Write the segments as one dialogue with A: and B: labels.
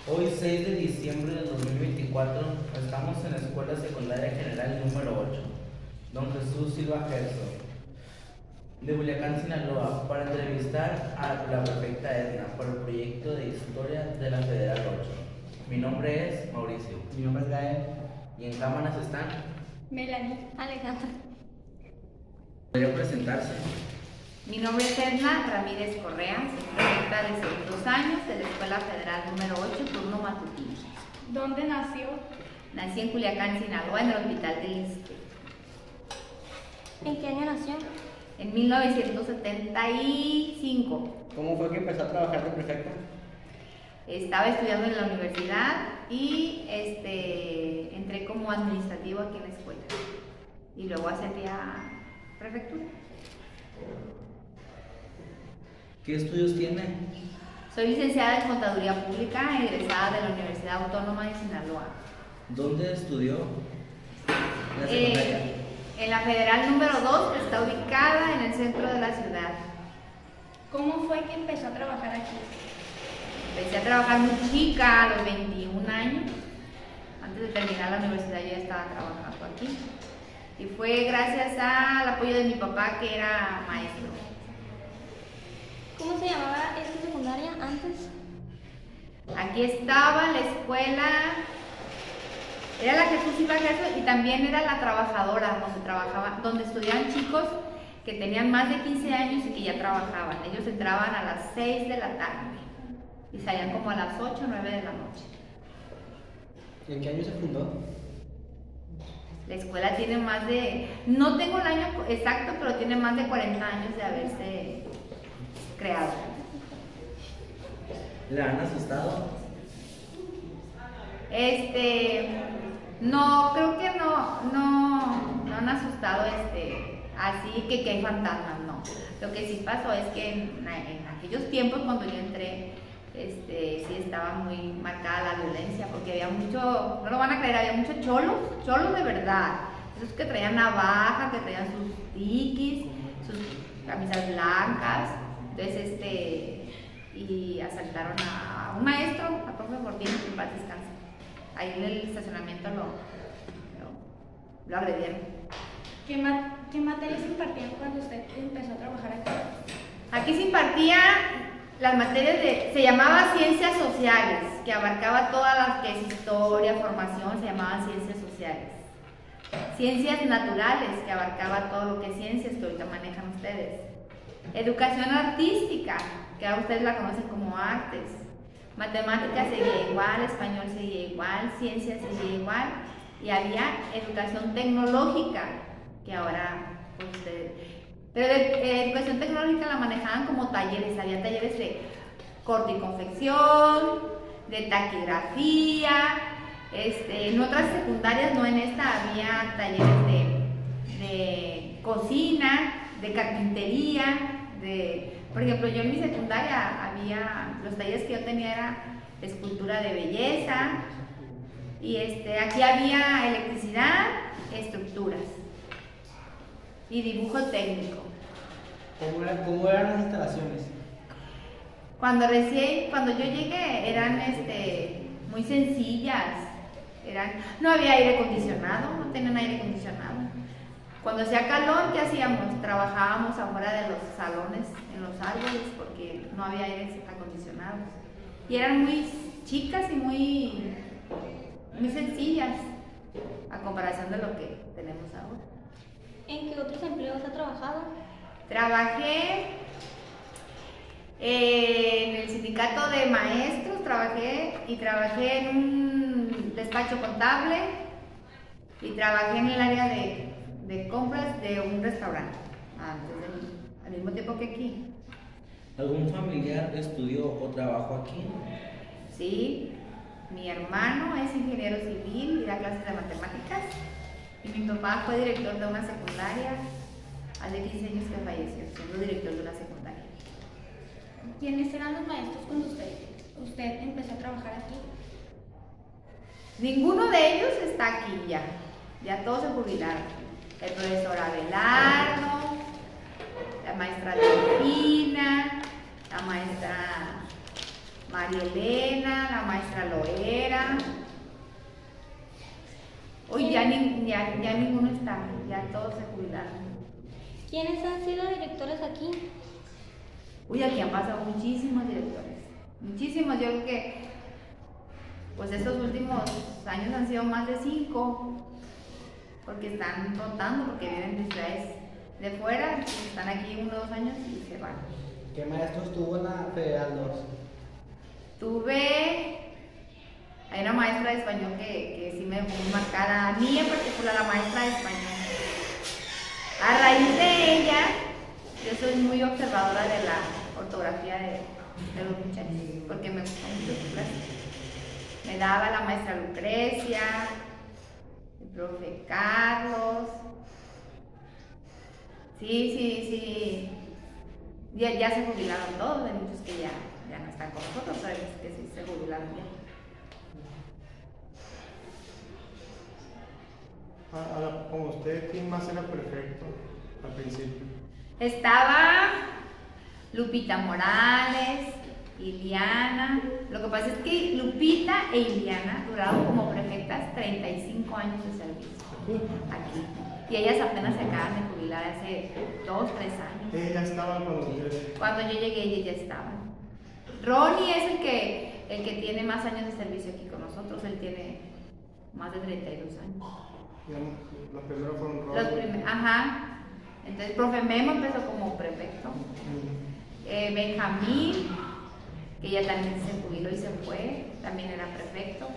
A: Hoy 6 de diciembre del 2024 estamos en la Escuela Secundaria General número 8, Don Jesús Silva Gerso, de Culiacán, Sinaloa, para entrevistar a la prefecta Edna por el proyecto de historia de la Federal 8. Mi nombre es Mauricio.
B: Mi nombre es Gael.
A: Y en cámaras están.
C: Melanie, Alejandra.
A: ¿Podría presentarse?
D: Mi nombre es Edna Ramírez Correa, soy prefecta de segundos años de la Escuela Federal número 8, turno matutino.
C: ¿Dónde nació?
D: Nací en Culiacán, Sinaloa, en el Hospital del ISSSTE.
C: ¿En qué año nació?
D: En 1975.
B: ¿Cómo fue que empezó a trabajar de prefecta?
D: Estaba estudiando en la universidad y entré como administrativo aquí en la escuela. Y luego ascendí a prefectura.
A: ¿Qué estudios tiene?
D: Soy licenciada en Contaduría Pública, egresada de la Universidad Autónoma de Sinaloa.
A: ¿Dónde estudió? En la secundaria.
D: En la Federal número 2, que está ubicada en el centro de la ciudad.
C: ¿Cómo fue que empezó a trabajar aquí?
D: Empecé a trabajar muy chica, a los 21 años. Antes de terminar la universidad yo ya estaba trabajando aquí. Y fue gracias al apoyo de mi papá, que era maestro.
C: ¿Cómo se llamaba esta secundaria antes?
D: Aquí estaba la escuela, era la Jesús Silva Gerso y también era la trabajadora, donde estudiaban chicos que tenían más de 15 años y que ya trabajaban. Ellos entraban a las 6 de la tarde y salían como a las 8 o 9 de la noche.
B: ¿En qué año se fundó?
D: La escuela tiene más de, no tengo el año exacto, pero tiene más de 40 años de haberse creado.
A: ¿Le han asustado?
D: No, creo que no han asustado así que hay fantasmas, no. Lo que sí pasó es que en aquellos tiempos cuando yo entré, sí estaba muy marcada la violencia, porque había mucho, no lo van a creer, había muchos cholos de verdad, esos que traían navaja, que traían sus tiquis, sus camisas blancas, entonces y asaltaron a un maestro, a profe Fortín, que en paz descanse. Ahí en el estacionamiento lo agredieron.
C: ¿Qué materias impartían cuando usted empezó a trabajar aquí?
D: Aquí se impartía las materias se llamaba Ciencias Sociales, que abarcaba todas las que es historia, formación, se llamaban Ciencias Sociales. Ciencias Naturales, que abarcaba todo lo que es ciencias, que ahorita manejan ustedes. Educación Artística, que ahora ustedes la conocen como artes. Matemáticas seguía igual, español seguía igual, ciencias seguía igual. Y había Educación Tecnológica, que ahora ustedes... Pero educación tecnológica la manejaban como talleres, había talleres de corte y confección, de taquigrafía, en otras secundarias, no en esta, había talleres de cocina, de carpintería, por ejemplo, yo en mi secundaria había, los talleres que yo tenía era escultura de belleza, y aquí había electricidad, estructuras y dibujo técnico.
B: ¿Cómo eran las instalaciones?
D: Cuando yo llegué eran muy sencillas, no había aire acondicionado, no tenían aire acondicionado. Cuando hacía calor, ¿qué hacíamos? Trabajábamos afuera de los salones, en los árboles, porque no había aire acondicionado. Y eran muy chicas y muy sencillas a comparación de lo que tenemos ahora.
C: ¿En qué otros empleos ha trabajado?
D: Trabajé en el sindicato de maestros, trabajé en un despacho contable y trabajé en el área de compras de un restaurante, al mismo tiempo que aquí.
A: ¿Algún familiar estudió o trabajó aquí?
D: Sí, mi hermano es ingeniero civil y da clases de matemáticas. Y mi papá fue director de una secundaria, hace 15 años que falleció, siendo director de una secundaria.
C: ¿Quiénes eran los maestros cuando usted empezó a trabajar aquí?
D: Ninguno de ellos está aquí ya todos se jubilaron. El profesor Abelardo, la maestra Delfina, la maestra María Elena, la maestra Loera. Hoy ya ninguno está, ya todos se jubilaron.
C: ¿Quiénes han sido directores aquí?
D: Uy, aquí han pasado muchísimos directores, muchísimos. Yo creo que pues estos últimos años han sido más de 5, porque están rotando, porque vienen de ciudades de fuera, están aquí 1 o 2 años y se van.
B: ¿Qué maestros tuvo en la Federal 2?
D: Hay una maestra de español que sí me dejó muy marcada, a mí en particular, la maestra de español. A raíz de ella, yo soy muy observadora de la ortografía de los muchachos, porque me gusta mucho su clase. Me daba la maestra Lucrecia, el profe Carlos. Sí. Ya se jubilaron todos, hay muchos que ya no están con nosotros, pero hay muchos que sí se jubilaron ya.
E: Como usted, ¿quién más era prefecto al principio?
D: Estaba Lupita Morales, Iliana. Lo que pasa es que Lupita e Iliana duraron como prefectas 35 años de servicio aquí. Y ellas apenas se acaban de jubilar hace 2 o 3 años.
E: Ella estaba cuando usted.
D: Cuando yo llegué, ellas ya estaban. Ronnie es el que tiene más años de servicio aquí con nosotros. Él tiene más de 32 años.
E: Digamos, los primeros fueron
D: Ajá. Entonces, profe Memo empezó como prefecto. Benjamín, que ya también se jubiló y se fue, también era prefecto.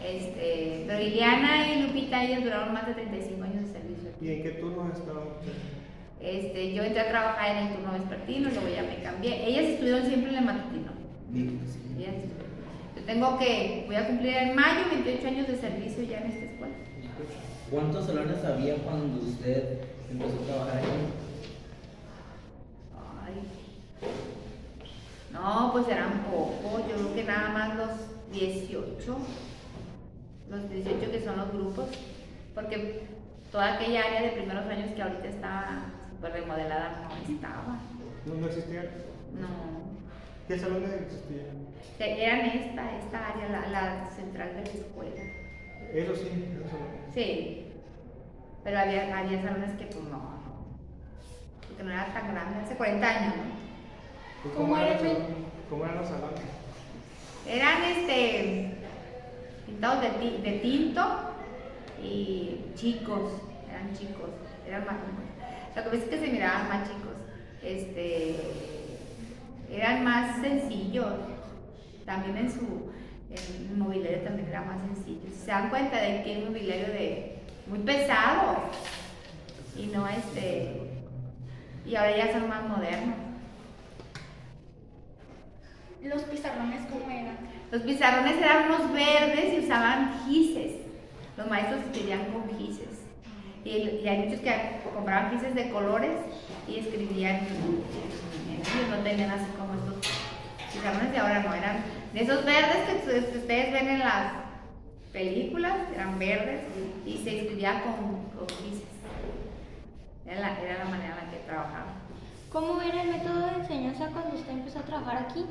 D: Pero Iliana y Lupita, ellas duraron más de 35 años de servicio.
E: ¿Y en qué turno estaba usted?
D: Yo entré a trabajar en el turno vespertino, luego ya me cambié. Ellas estuvieron siempre en el matutino. Ellas estuvieron. Voy a cumplir en mayo 28 años de servicio ya en esta escuela.
A: ¿Cuántos salones había cuando usted empezó a trabajar aquí?
D: Ay. No, pues eran pocos. Yo creo que nada más los 18. Los 18 que son los grupos. Porque toda aquella área de primeros años que ahorita está súper remodelada no estaba.
E: ¿No existía?
D: No.
E: ¿Qué salones existían?
D: Eran esta área, la central de la escuela.
E: Eso sí, esos salones.
D: Sí, pero había salones que pues no, porque no era tan grande, hace 40 años, ¿no?
E: ¿Y
C: ¿Cómo era
E: ¿Cómo eran los salones?
D: Eran pintados de tinto y eran más, lo que pasa es que se miraban más chicos, eran más sencillos, también en el mobiliario también era más sencillo. Se dan cuenta de que es un mobiliario muy pesado y no y ahora ya son más modernos.
C: ¿Los pizarrones cómo eran?
D: Los pizarrones eran unos verdes y usaban gises. Los maestros escribían con gises. Y hay muchos que compraban gises de colores y escribían en ellos, no tenían así como estos pizarrones de ahora, no, eran de esos verdes que ustedes ven en las películas, eran verdes y se escribía con gises. Era la manera en la que trabajaba.
C: ¿Cómo era el método de enseñanza cuando usted empezó a trabajar aquí?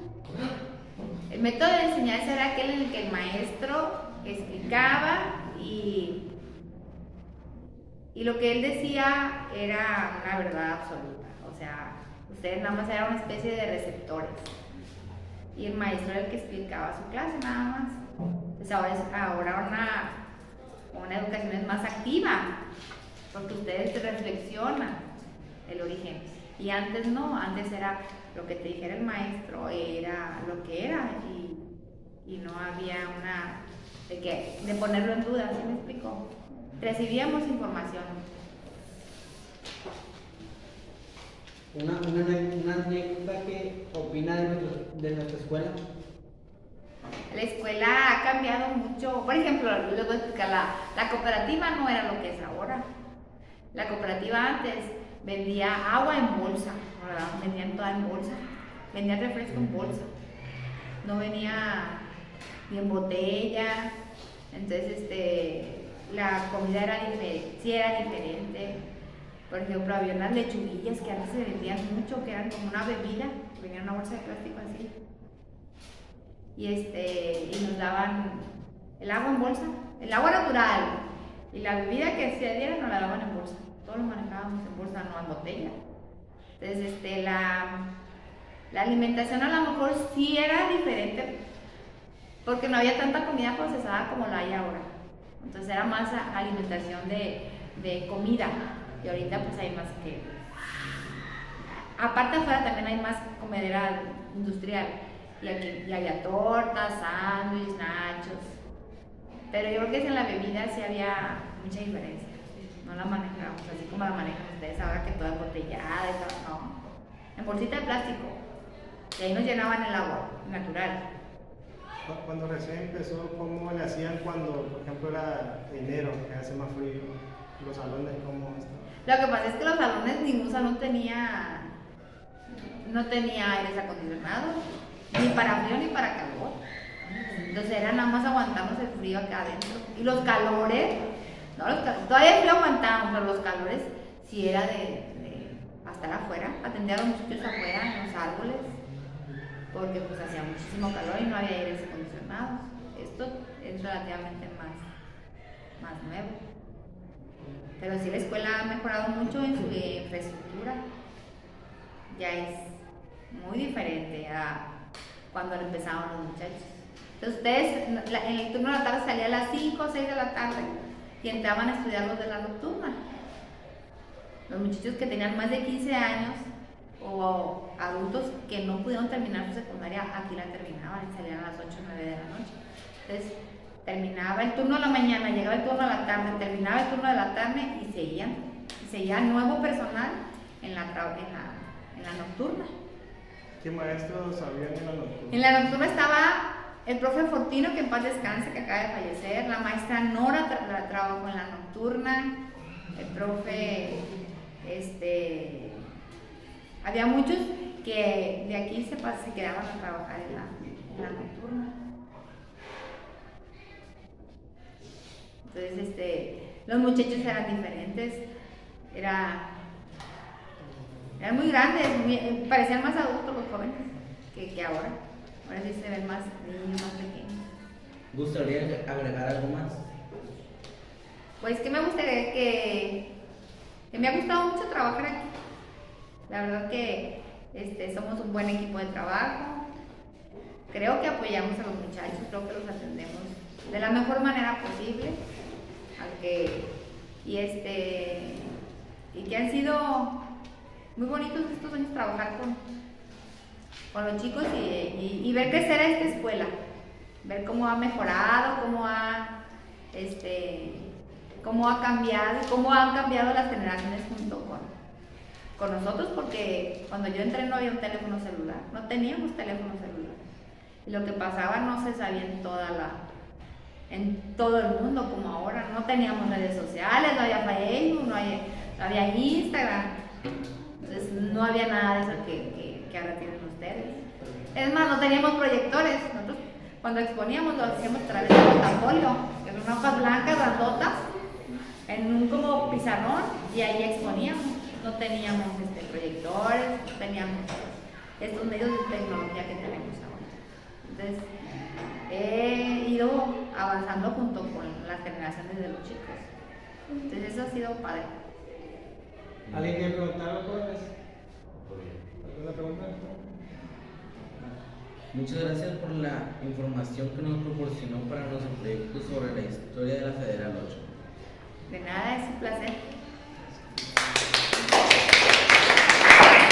D: El método de enseñanza era aquel en el que el maestro explicaba y lo que él decía era una verdad absoluta. O sea, ustedes nada más eran una especie de receptores y el maestro era el que explicaba su clase nada más. Pues ahora una educación es más activa porque ustedes reflexionan el origen. Y antes no, antes era lo que te dijera el maestro, era lo que era y no había de ponerlo en duda, ¿sí me explico? Recibíamos información.
B: Una anécdota que opina de nuestra escuela.
D: La escuela ha cambiado mucho. Por ejemplo, les voy a explicar, la cooperativa no era lo que es ahora. La cooperativa antes vendía agua en bolsa, ¿verdad? Vendían toda en bolsa, vendían refresco en bolsa, no venía ni en botella. Entonces la comida era diferente. Por ejemplo, había unas lechuguillas que antes se vendían mucho, que eran como una bebida, que venía en una bolsa de plástico así. y nos daban el agua en bolsa, el agua natural, y la bebida que se diera nos la daban en bolsa. Todos lo manejábamos en bolsa, no en botella. Entonces, la alimentación a lo mejor sí era diferente, porque no había tanta comida procesada como la hay ahora. Entonces era más alimentación de comida, y ahorita pues hay más que... Aparte afuera también hay más comedera industrial, y aquí y había tortas, sándwiches, nachos, pero yo creo que en la bebida sí había mucha diferencia. No la manejamos así como la manejan ustedes ahora, que toda embotellada y todo, no. En bolsita de plástico, y ahí nos llenaban el agua natural.
E: Cuando recién empezó, ¿cómo le hacían cuando, por ejemplo, era enero, que hace más frío? Los salones, ¿cómo estaban?
D: Lo que pasa es que los salones, ningún salón no tenía aires acondicionados, ni para frío ni para calor. Entonces era nada más aguantarnos el frío acá adentro. Y los calores, todavía el frío aguantábamos, pero los calores sí era de estar afuera, atender a los muchachos afuera, en los árboles, porque pues hacía muchísimo calor y no había aires acondicionados. Esto es relativamente más nuevo. Pero sí, la escuela ha mejorado mucho en su infraestructura. Ya es muy diferente a cuando empezaban los muchachos. Entonces ustedes, en el turno de la tarde salía a las 5 o 6 de la tarde y entraban a estudiar los de la nocturna. Los muchachos que tenían más de 15 años o adultos que no pudieron terminar su secundaria, aquí la terminaban y salían a las 8 o 9 de la noche. Entonces terminaba el turno de la mañana, llegaba el turno de la tarde, terminaba el turno de la tarde y seguía nuevo personal en la nocturna.
E: ¿Qué maestros habían en la nocturna?
D: En la nocturna estaba el profe Fortino, que en paz descanse, que acaba de fallecer. La maestra Nora trabajó en la nocturna. El profe, había muchos que de aquí se quedaban a trabajar en la nocturna. Entonces, los muchachos eran diferentes, eran muy grandes, parecían más adultos los jóvenes que ahora. Ahora sí se ven más niños, más pequeños.
A: ¿Gustaría agregar algo más?
D: Pues que me gustaría que me ha gustado mucho trabajar aquí. La verdad que somos un buen equipo de trabajo. Creo que apoyamos a los muchachos, creo que los atendemos de la mejor manera posible. Y que han sido muy bonitos estos años trabajar con los chicos y ver crecer a esta escuela, ver cómo ha mejorado, cómo ha cambiado, cómo han cambiado las generaciones junto con nosotros, porque cuando yo entré no había un teléfono celular, no teníamos teléfono celular, y lo que pasaba no se sabía en todo el mundo como ahora. No teníamos redes sociales, no había Facebook, no había Instagram, entonces no había nada de eso que ahora tienen ustedes. Es más, no teníamos proyectores. Nosotros cuando exponíamos lo hacíamos a través de portafolio, que son hojas blancas, grandotas, en un como pizarrón, y ahí exponíamos. No teníamos proyectores, no teníamos estos medios de tecnología que tenemos ahora. Entonces, he ido avanzando junto con las generaciones de los chicos. Entonces eso ha sido padre.
B: ¿Alguien quiere preguntar a los jóvenes? ¿Alguna pregunta?
A: Muchas gracias por la información que nos proporcionó para nuestro proyecto sobre la historia de la Federal 8.
D: De nada, es un placer.